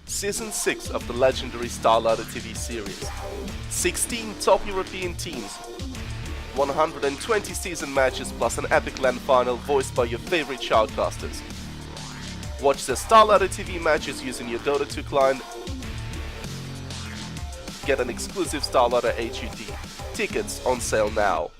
Season 6 of the legendary StarLadder TV series. 16 top European teams, 120 season matches plus an epic LAN final voiced by your favorite shoutcasters. Watch the StarLadder TV matches using your Dota 2 client. Get an exclusive StarLadder HUD. Tickets on sale now.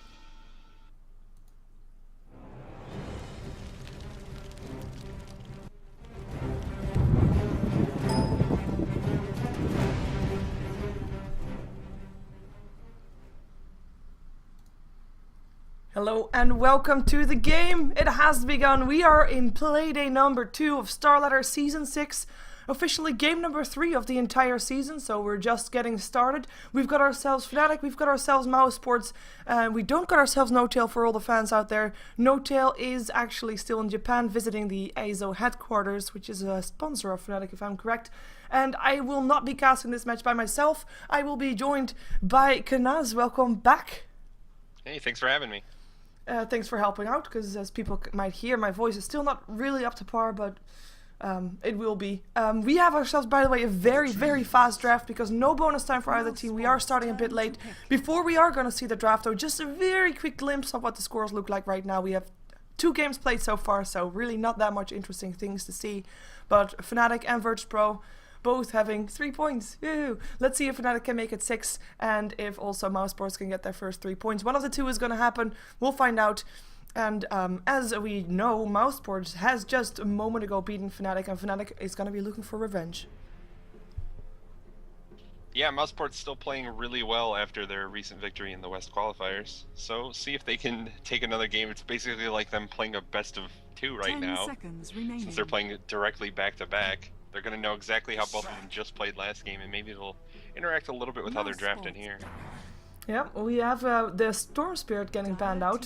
Hello and welcome to the game. It has begun. We are in playday number 2 of StarLadder Season 6. Officially game number 3 of the entire season, so we're just getting started. We've got ourselves Fnatic, we've got ourselves Mouz, and we don't got ourselves No-Tail for all the fans out there. No-Tail is actually still in Japan visiting the EIZO headquarters, which is a sponsor of Fnatic if I'm correct. And I will not be casting this match by myself. I will be joined by Kanaz. Welcome back. Hey, thanks for having me. Thanks for helping out, because as people might hear, my voice is still not really up to par, but it will be. We have ourselves, by the way, a very, very fast draft, because no bonus time for either team. We are starting a bit late. Before we are going to see the draft, though, just a very quick glimpse of what the scores look like right now. We have 2 games played so far, so really not that much interesting things to see. But Fnatic and Virtus.pro both having 3 points. Woo! Let's see if Fnatic can make it 6, and if also Mouz can get their first 3 points. One of the two is going to happen. We'll find out. And as we know, Mouz has just a moment ago beaten Fnatic, and Fnatic is going to be looking for revenge. Yeah, Mouseport's still playing really well after their recent victory in the West qualifiers. So see if they can take another game. It's basically like them playing a best of 2 right now. Since they're playing it directly back to back. They're going to know exactly how both of them just played last game, and maybe it'll interact a little bit with how they're drafted here. Yeah, we have the Storm Spirit getting banned out.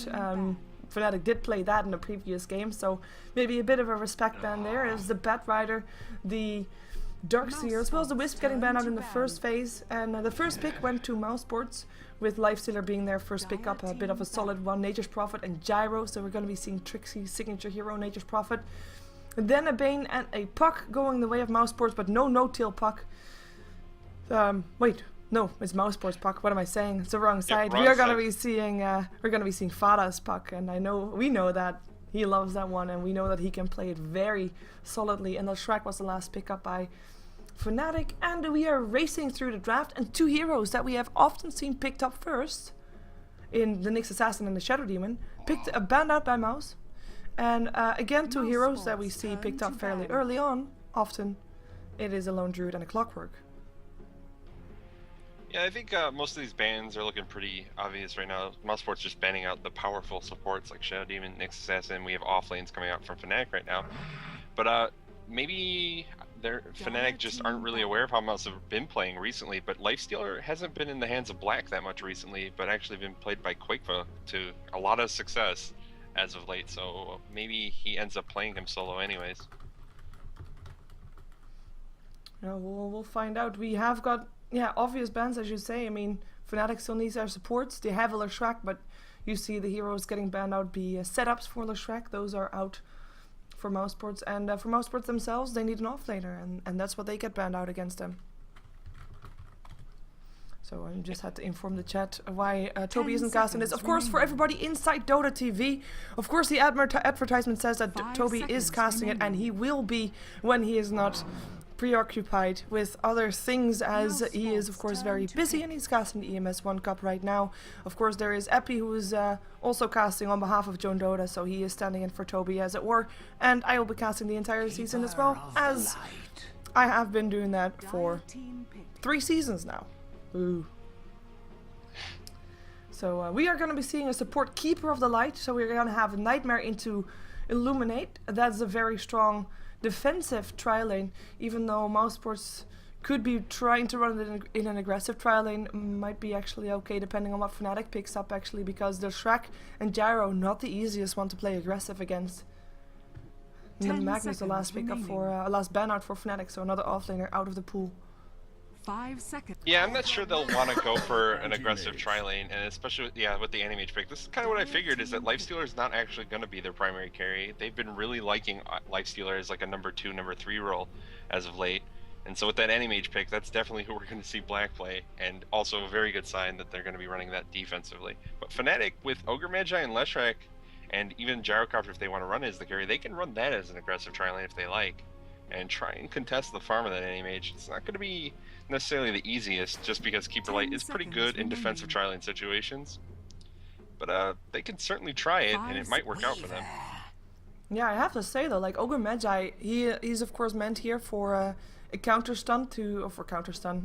Fnatic did play that in the previous game, so maybe a bit of a respect ban there. It was the Bat Rider, the Darkseer, as well as the Wisp getting banned out in the first phase. And the first pick went to Mouz, with Lifestealer being their first pick up, a bit of a solid one. Nature's Prophet and Gyro, so we're going to be seeing Trixie's signature hero, Nature's Prophet. Then a Bane and a Puck going the way of Mouz, but no-tail Puck. Wait, no, it's Mouz Puck. What am I saying? It's the wrong side. Wrong we are side. gonna be seeing Fada's Puck, and we know that he loves that one, and we know that he can play it very solidly. And the Shrek was the last pick up by Fnatic, and we are racing through the draft. And 2 heroes that we have often seen picked up first, in the Nyx Assassin and the Shadow Demon, banned out by Mouz. And again, 2 heroes that we see picked up fairly early on. Often, it is a Lone Druid and a Clockwork. Yeah, I think most of these bans are looking pretty obvious right now. Mouseport's just banning out the powerful supports like Shadow Demon, Nyx Assassin. We have offlanes coming out from Fnatic right now. But maybe Fnatic just aren't really aware of how Mouz have been playing recently. But Lifestealer hasn't been in the hands of Black that much recently, but actually been played by Quakeva to a lot of success as of late, so maybe he ends up playing him solo anyways. Yeah, we'll find out. We have got, obvious bans, as you say. I mean, Fnatic still needs their supports. They have a Leshrac, but you see the heroes getting banned out be setups for Leshrac. Those are out for Mouz, and for Mouz themselves, they need an offlaner, and that's what they get banned out against them. So I just had to inform the chat why Toby isn't casting this. Of course, for everybody inside Dota TV, of course the advertisement says that Toby is casting it, and he will be when he is not preoccupied with other things, as he is of course very busy, and he's casting the EMS 1 Cup right now. Of course there is Epi, who is also casting on behalf of Joan Dota, so he is standing in for Toby as it were, and I will be casting the entire season as well, as I have been doing that for 3 seasons now. Ooh. So we are going to be seeing a support Keeper of the Light, so we're going to have a Nightmare into Illuminate. That's a very strong defensive tri-lane, even though Mouz could be trying to run it in an aggressive tri-lane. Might be actually okay depending on what Fnatic picks up, actually, because the Shrek and Gyro not the easiest one to play aggressive against. And the Magnus the last pick up for last ban out for Fnatic, so another offlaner out of the pool. 5 seconds. Yeah, I'm not sure they'll want to go for an aggressive tri-lane, and especially with the Animage pick. This is kind of what I figured, is that Lifestealer is not actually going to be their primary carry. They've been really liking Lifestealer as like a number 2, number 3 role as of late. And so with that Animage pick, that's definitely who we're going to see Black play, and also a very good sign that they're going to be running that defensively. But Fnatic, with Ogre Magi and Leshrac, and even Gyrocopter if they want to run as the carry, they can run that as an aggressive tri-lane if they like, and try and contest the farm of that Animage. It's not going to be necessarily the easiest, just because Keeper Light is pretty good in defensive tri-lane situations. But they can certainly try it, and it might work out for them. Yeah, I have to say though, like Ogre Magi, he's of course meant here for a counter stun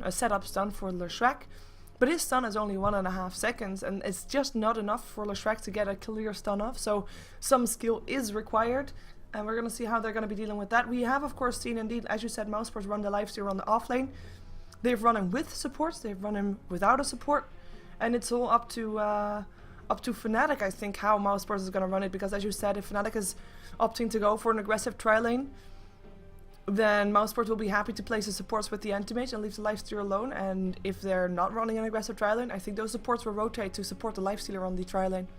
a setup stun for Leshrac, but his stun is only 1.5 seconds, and it's just not enough for Leshrac to get a clear stun off. So some skill is required, and we're gonna see how they're gonna be dealing with that. We have of course seen, indeed, as you said, Mouzeport run the lifesteal on the offlane. They've run him with supports, they've run him without a support, and it's all up to Fnatic, I think, how Mouzeport is gonna run it, because as you said, if Fnatic is opting to go for an aggressive tri-lane, then Mouzeport will be happy to place the supports with the anti-mage and leave the lifestealer alone. And if they're not running an aggressive tri-lane, I think those supports will rotate to support the lifestealer on the tri-lane.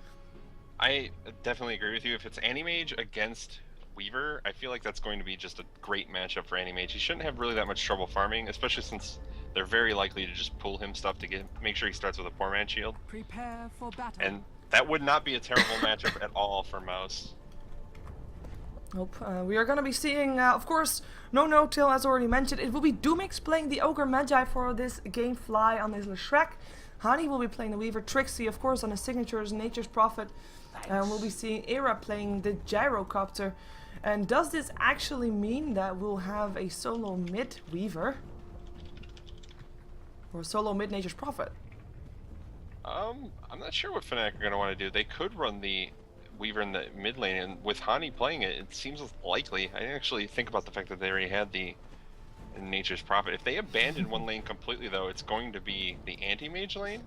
I definitely agree with you. If it's Animage against Weaver, I feel like that's going to be just a great matchup for Animage. He shouldn't have really that much trouble farming, especially since they're very likely to just pull him stuff to make sure he starts with a poor man shield. Prepare for battle. And that would not be a terrible matchup at all for Mouz. Nope. We are going to be seeing, of course, no no-tail, as already mentioned. It will be Doomix playing the Ogre Magi for this game Fly on his Leshrac. Hani will be playing the Weaver. Trixie, of course, on his signatures, Nature's Prophet. We'll be seeing Era playing the Gyrocopter. And does this actually mean that we'll have a solo mid Weaver? Or a solo mid Nature's Prophet? I'm not sure what Fnatic are going to want to do. They could run the Weaver in the mid lane, and with Hani playing it, it seems likely. I didn't actually think about the fact that they already had the Nature's Prophet. If they abandon one lane completely, though, it's going to be the anti-mage lane,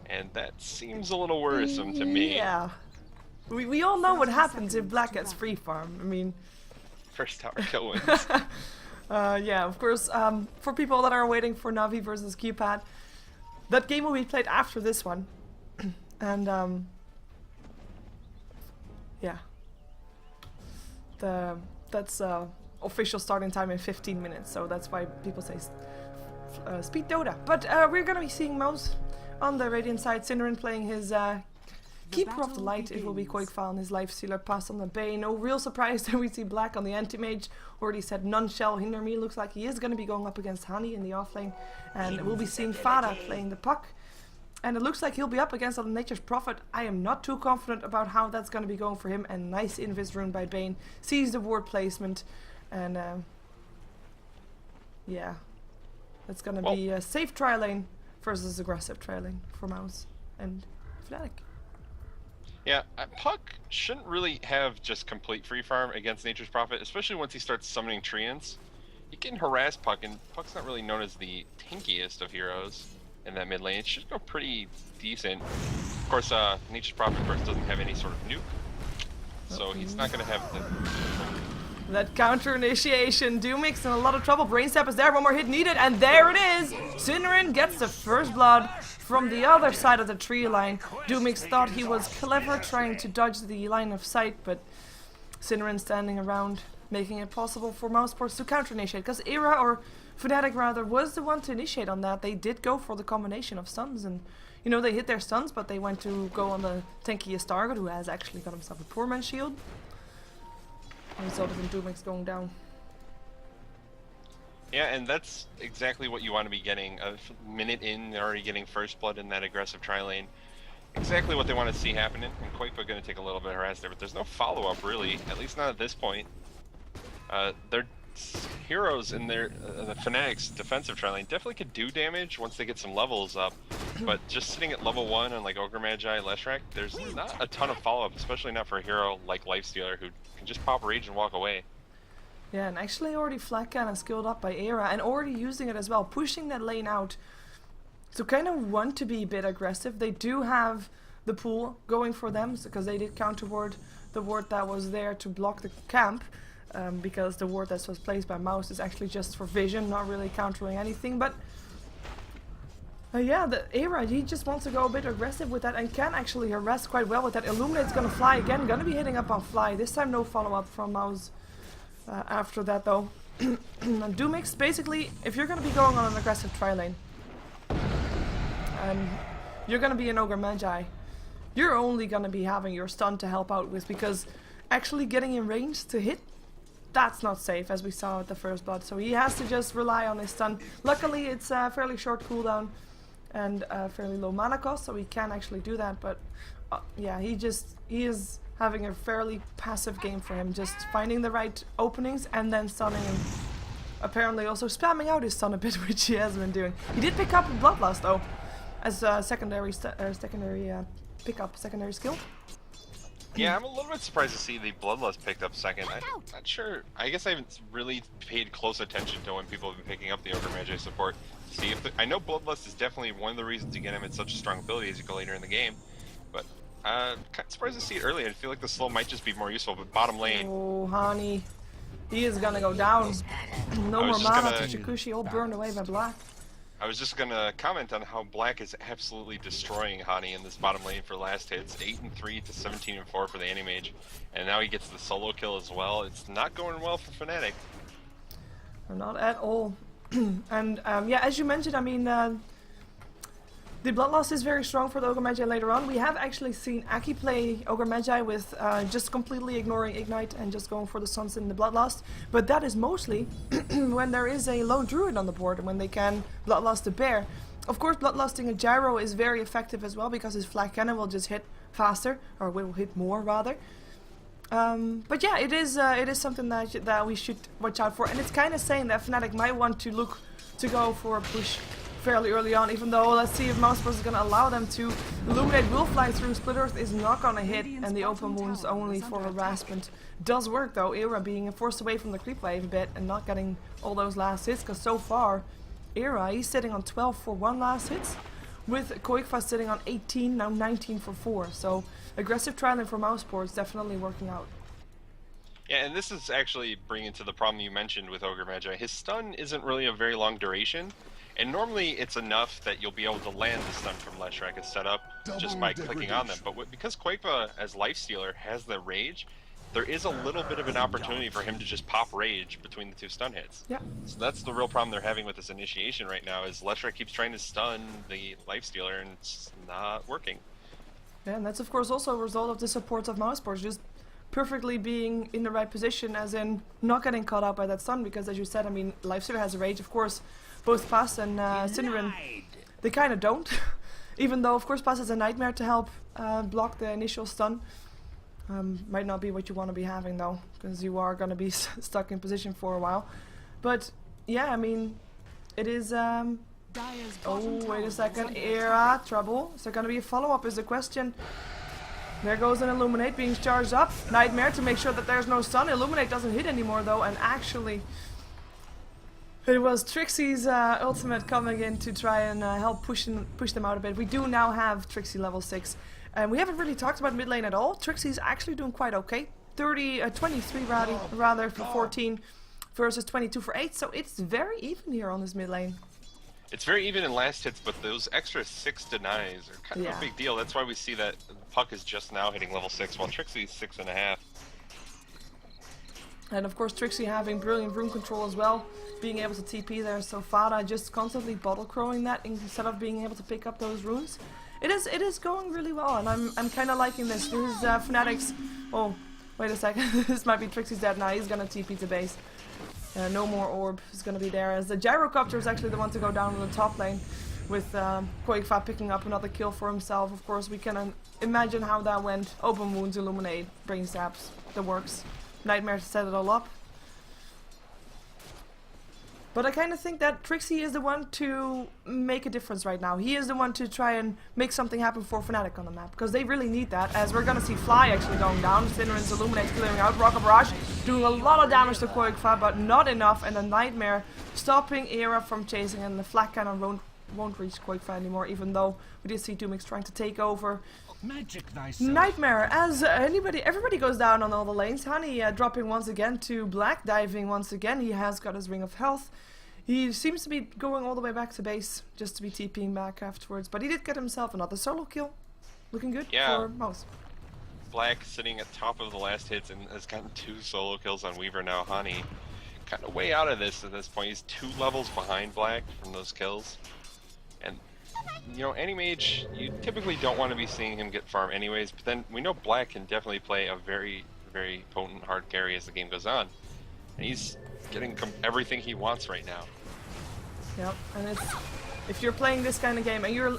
and that seems a little worrisome to me. Yeah. We all know what happens if Black gets free farm. I mean... First tower kill wins. Yeah, of course, for people that are waiting for Navi versus Cupid, that game will be played after this one. And, yeah. That's official starting time in 15 minutes, so that's why people say speed Dota. But we're gonna be seeing Mouz on the Radiant side, Synderen playing his Keeper of the Light. It will be Quakefile on his Lifestealer, pass on the Bane. No real surprise that we see Black on the Anti-Mage. Already said none shall hinder me. Looks like he is going to be going up against Hani in the offlane. And we'll be seeing Fada playing the Puck. And it looks like he'll be up against the Nature's Prophet. I am not too confident about how that's going to be going for him. And nice Invis rune by Bane. Sees the ward placement. And yeah. That's going to be a safe tri-lane versus aggressive tri-lane for Mouz and Fnatic. Yeah, Puck shouldn't really have just complete free farm against Nature's Prophet, especially once he starts summoning Treants. He can harass Puck, and Puck's not really known as the tankiest of heroes in that mid lane. It should go pretty decent. Of course, Nature's Prophet, of course, doesn't have any sort of nuke, so he's not going to have the... That counter initiation, Doomix in a lot of trouble. Brainstep is there, one more hit needed, and there it is! Synderen gets the first blood from the other side of the tree line. Doomix thought he was clever trying to dodge the line of sight, but Synderen standing around, making it possible for Mouzeport to counter initiate. Because Era, or Fnatic rather, was the one to initiate on that. They did go for the combination of stuns, and you know, they hit their stuns, but they went to go on the tankiest target, who has actually got himself a poor man's shield. Resulted in Doomix going down. Yeah, and that's exactly what you want to be getting. A minute in, they're already getting first blood in that aggressive tri-lane. Exactly what they want to see happening. And Quakefa going to take a little bit of harass there, but there's no follow-up really, at least not at this point. Their heroes in their the Fnatic's defensive tri-lane definitely could do damage once they get some levels up, but just sitting at level 1 on like Ogre Magi, Leshrac, there's not a ton of follow-up, especially not for a hero like Lifestealer who can just pop Rage and walk away. Yeah, and actually already flat cannon skilled up by Era and already using it as well, pushing that lane out. So kind of want to be a bit aggressive. They do have the pool going for them because they did counter ward the ward that was there to block the camp. Because the ward that was placed by Mouz is actually just for vision, not really countering anything. But yeah, the Era, he just wants to go a bit aggressive with that and can actually harass quite well with that. Illuminate's gonna fly again, gonna be hitting up on Fly. This time no follow-up from Mouz after that though. Doomix, basically, if you're going to be going on an aggressive tri lane, and you're going to be an Ogre Magi, you're only going to be having your stun to help out with, because actually getting in range to hit, that's not safe, as we saw at the first blood. So he has to just rely on his stun. Luckily, it's a fairly short cooldown and fairly low mana cost, so he can actually do that. But yeah, he is having a fairly passive game for him, just finding the right openings and then stunning him. Apparently also spamming out his stun a bit, which he has been doing. He did pick up a Bloodlust though, as a secondary skill. Yeah, I'm a little bit surprised to see the Bloodlust picked up second. I'm not sure. I guess I haven't really paid close attention to when people have been picking up the Ogre Magi support. To see if I know Bloodlust is definitely one of the reasons to get him at such a strong ability as you go later in the game. But kind of surprised to see it early. I feel like the slow might just be more useful. But bottom lane. Oh, honey. He is gonna go down. No more mana to Chikushi, all burned away by Black. I was just gonna comment on how Black is absolutely destroying Hani in this bottom lane for last hits. 8-3 to 17-4 for the Animage, and now he gets the solo kill as well. It's not going well for Fnatic. Not at all. And yeah, as you mentioned, I mean, the Bloodlust is very strong for the Ogre Magi later on. We have actually seen Aki play Ogre Magi with just completely ignoring Ignite and just going for the Suns in the Bloodlust. But that is mostly when there is a lone Druid on the board and when they can Bloodlust a bear. Of course, Bloodlusting a Gyro is very effective as well because his Flak Cannon will just hit faster, or will hit more rather. But yeah, it is something that we should watch out for. And it's kind of saying that Fnatic might want to look to go for a push fairly early on, even though let's see if Mouz is going to allow them to. Illuminate will fly through, Split Earth is not going to hit, and the open wounds only for harassment does work though. Era being forced away from the creep wave a bit and not getting all those last hits, because so far Era, he's sitting on 12 for 1 last hits, with Koikfa sitting on 18, now 19 for 4, so aggressive trialing for Mouse is definitely working out. Yeah, and this is actually bringing to the problem you mentioned with Ogre Magi. His stun isn't really a very long duration. And normally it's enough that you'll be able to land the stun from Leshrac as set up just by clicking on them. But because Quakefa as Lifestealer has the Rage, there is a little bit of an opportunity for him to just pop Rage between the 2 stun hits. Yeah. So that's the real problem they're having with this initiation right now, is Leshrac keeps trying to stun the Lifestealer and it's not working. Yeah, and that's of course also a result of the support of Mousesports, just perfectly being in the right position, as in not getting caught out by that stun, because as you said, I mean, Lifestealer has a Rage, of course. Both Pass and Synderen, they kind of don't. Even though, of course, Pass has a Nightmare to help block the initial stun. Might not be what you want to be having, though, because you are going to be stuck in position for a while. But, yeah, I mean, it is... oh, wait a second. Era, trouble. Is there going to be a follow-up is the question. There goes an Illuminate being charged up. Nightmare to make sure that there's no stun. Illuminate doesn't hit anymore, though, and actually... It was Trixie's ultimate coming in to try and help push them out a bit. We do now have Trixie level 6. And we haven't really talked about mid lane at all. Trixie's actually doing quite okay. 23 rather for 14 versus 22 for 8. So it's very even here on this mid lane. It's very even in last hits, but those extra 6 denies are kind of a big deal. That's why we see that Puck is just now hitting level 6, while Trixie's 6.5. And of course Trixie having brilliant room control as well, being able to TP there, so Fada just constantly bottle crowing that instead of being able to pick up those runes. It is going really well, and I'm kind of liking this. This is Fnatic's... Oh, wait a second, this might be Trixie's dead now, he's gonna TP to base. No more orb is gonna be there, as the Gyrocopter is actually the one to go down on the top lane, with Koikfa picking up another kill for himself. Of course we can imagine how that went. Open wounds, Illuminate, brain stabs, the works. Nightmare to set it all up. But I kind of think that Trixie is the one to make a difference right now. He is the one to try and make something happen for Fnatic on the map, because they really need that, as we're gonna see Fly actually going down. Syndren's Illuminate clearing out. Rocket Barrage doing a lot of damage to Koikfa, but not enough, and the Nightmare stopping Era from chasing, and the Flak Cannon won't reach Koikfa anymore, even though we did see Doomix trying to take over. Nightmare, as everybody goes down on all the lanes. Honey dropping once again to Black, diving once again. He has got his Ring of Health. He seems to be going all the way back to base, just to be TPing back afterwards. But he did get himself another solo kill. Looking good for Mouz. Black sitting at top of the last hits and has gotten 2 solo kills on Weaver now. Hani kind of way out of this at this point. He's 2 levels behind Black from those kills. And, you know, Animage, you typically don't want to be seeing him get farm anyways, but then we know Black can definitely play a very, very potent hard carry as the game goes on. And he's getting everything he wants right now. Yep, and it's if you're playing this kind of game and you're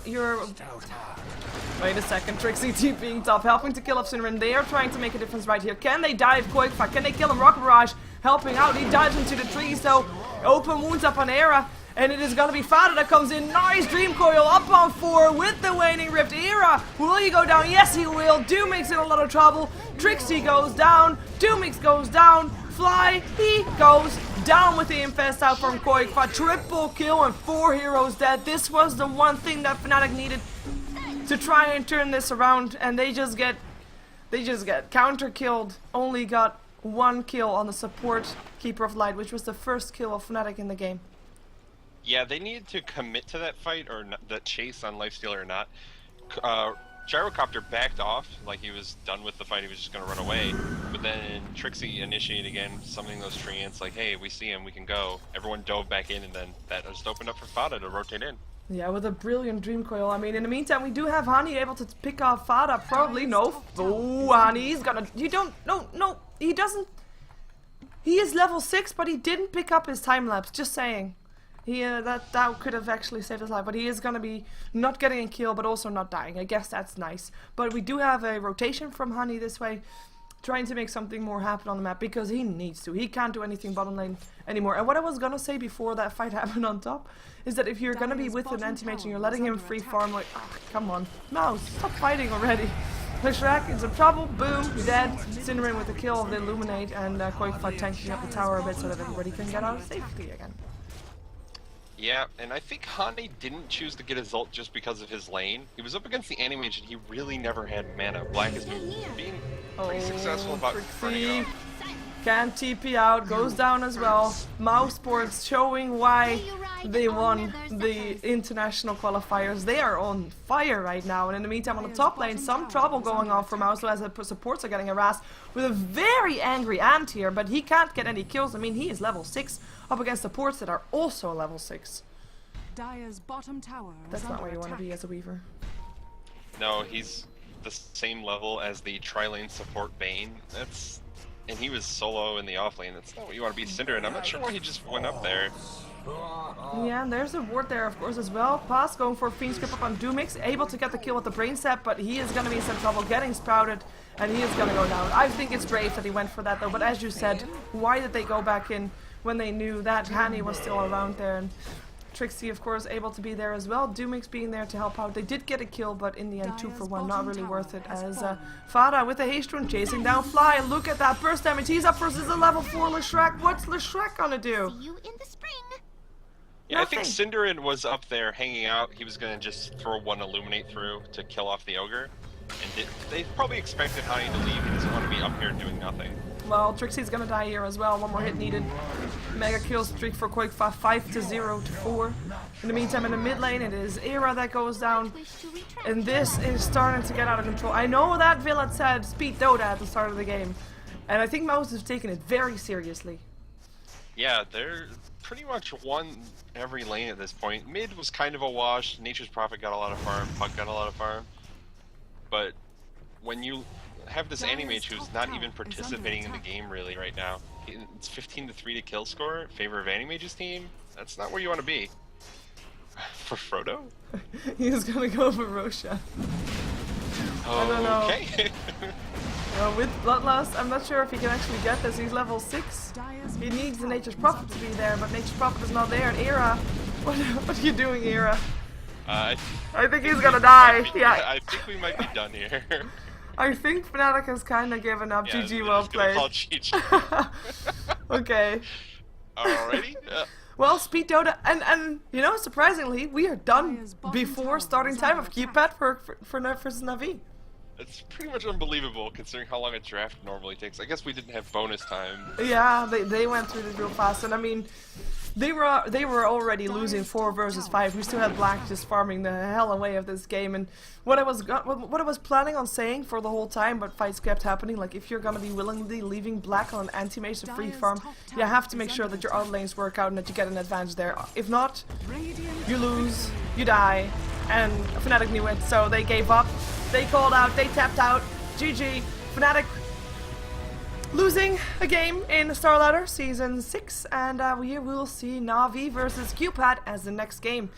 wait a second, Trixie TPing top, helping to kill off Synderen. They are trying to make a difference right here. Can they dive Quickfire? Can they kill him? Rocket Barrage helping out. He dives into the trees though. Open wounds up on Era. And it is gonna be Fada that comes in. Nice Dream Coil up on 4 with the Waning Rift. Era, will he go down? Yes, he will. Doomix in a lot of trouble. Trixie goes down. Doomix goes down. Fly, he goes down with the Infest out from Koikfa. Triple kill and 4 heroes dead. This was the one thing that Fnatic needed to try and turn this around, and they just get counter killed. Only got 1 kill on the support Keeper of Light, which was the first kill of Fnatic in the game. Yeah, they needed to commit to that fight or not, that chase on Lifestealer or not. Gyrocopter backed off, like he was done with the fight, he was just going to run away. But then Trixie initiated again, summoning those treants, like, hey, we see him, we can go. Everyone dove back in, and then that just opened up for Fada to rotate in. Yeah, with a brilliant Dream Coil. I mean, in the meantime, we do have Hani able to pick off Fada. Probably, no. Oh, Hani's gonna... You don't... No, he doesn't... He is level 6, but he didn't pick up his time-lapse, just saying. He, that could have actually saved his life, but he is gonna be not getting a kill, but also not dying. I guess that's nice. But we do have a rotation from Hani this way, trying to make something more happen on the map, because he needs to. He can't do anything bottom lane anymore. And what I was gonna say before that fight happened on top, is that if you're gonna be with an anti-mage and you're letting him free farm, like, ah, come on. Mouz, stop fighting already. Leshrac in some trouble, boom, dead. Synderen with the kill of the Illuminate, and Koikfa tanking up the tower a bit so that everybody can get out of safety again. Yeah, and I think Hani didn't choose to get his ult just because of his lane. He was up against the Animage and he really never had mana. Black has been being pretty successful about running off. Can't TP out, goes down as well. Mouse Sports showing why they won the international qualifiers. They are on fire right now, and in the meantime on the top lane, some trouble going on for Mouse as the supports are getting harassed with a very angry Ant here, but he can't get any kills. I mean, he is level 6 up against supports that are also level 6. Dire's bottom tower. That's not where you want to be as a Weaver. No, he's the same level as the tri-lane support Bane. And he was solo in the offlane. That's not what you want to be. Synderen, I'm not sure why he just went up there. Yeah, and there's a ward there, of course, as well. Pass going for a Fiend Script up on Doomix, able to get the kill with the Brain Sap, but he is going to be in some trouble getting sprouted, and he is going to go down. I think it's brave that he went for that, though, but as you said, why did they go back in when they knew that Hani was still around there? And Trixie, of course, able to be there as well. Doomix being there to help out. They did get a kill, but in the end, 2 for 1, not really worth it. As Fada with a haste rune chasing down Fly. Look at that burst damage. He's up versus a level 4 Leshrac. What's Leshrac gonna do? See you in the spring. Yeah, I think Synderen was up there hanging out. He was going to just throw 1 Illuminate through to kill off the Ogre. And they probably expected Hani to leave. He doesn't want to be up here doing nothing. Well, Trixie's gonna die here as well. 1 more hit needed. Mega kill streak for Quickfa, 5-0 to 4. In the meantime, in the mid lane, it is Era that goes down. And this is starting to get out of control. I know that Villa said speed Dota at the start of the game. And I think Mouz has taken it very seriously. Yeah, they're pretty much won every lane at this point. Mid was kind of a wash. Nature's Prophet got a lot of farm. Puck got a lot of farm. But when you have this Animage who's not even participating in the game really right now, it's 15-3 to kill score in favor of Animage's team. That's not where you want to be. For Frodo? He's gonna go for Roshan. I don't know. Okay. With Bloodlust, I'm not sure if he can actually get this. He's level 6. He needs the Nature's Prophet to be there, but Nature's Prophet is not there. And Era, what are you doing, Era? I think he's gonna die. Yeah. I think we might be done here. I think Fnatic has kind of given up. Yeah, GG, well played. Okay. Alrighty. Well, Speed Dota, and you know, surprisingly, we are done before starting time of Q-Pad for versus Na'Vi. It's pretty much unbelievable considering how long a draft normally takes. I guess we didn't have bonus time. Yeah, they went through this real fast, and I mean, They were already losing 4 versus 5. We still had black just farming the hell away of this game. And what I was planning on saying for the whole time, but fights kept happening. Like if you're gonna be willingly leaving black on an anti-mage to free farm, you have to make sure that your out lanes work out and that you get an advantage there. If not, you lose, you die. And Fnatic knew it, so they gave up. They called out, they tapped out. GG. Fnatic losing a game in StarLadder Season 6, and we will see Na'Vi versus Cupid as the next game.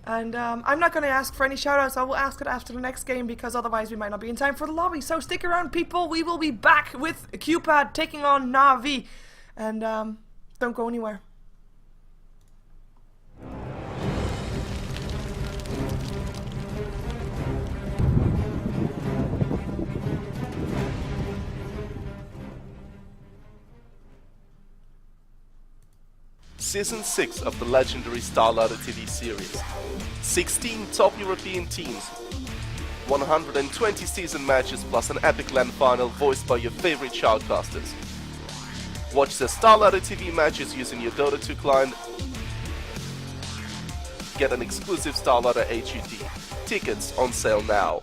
And I'm not going to ask for any shoutouts, I will ask it after the next game, because otherwise we might not be in time for the lobby. So stick around, people, we will be back with Cupid taking on Na'Vi. And don't go anywhere. Season 6 of the legendary StarLadder TV series. 16 top European teams, 120 season matches plus an epic LAN final voiced by your favorite shoutcasters. Watch the StarLadder TV matches using your Dota 2 client. Get an exclusive StarLadder HUD. Tickets on sale now.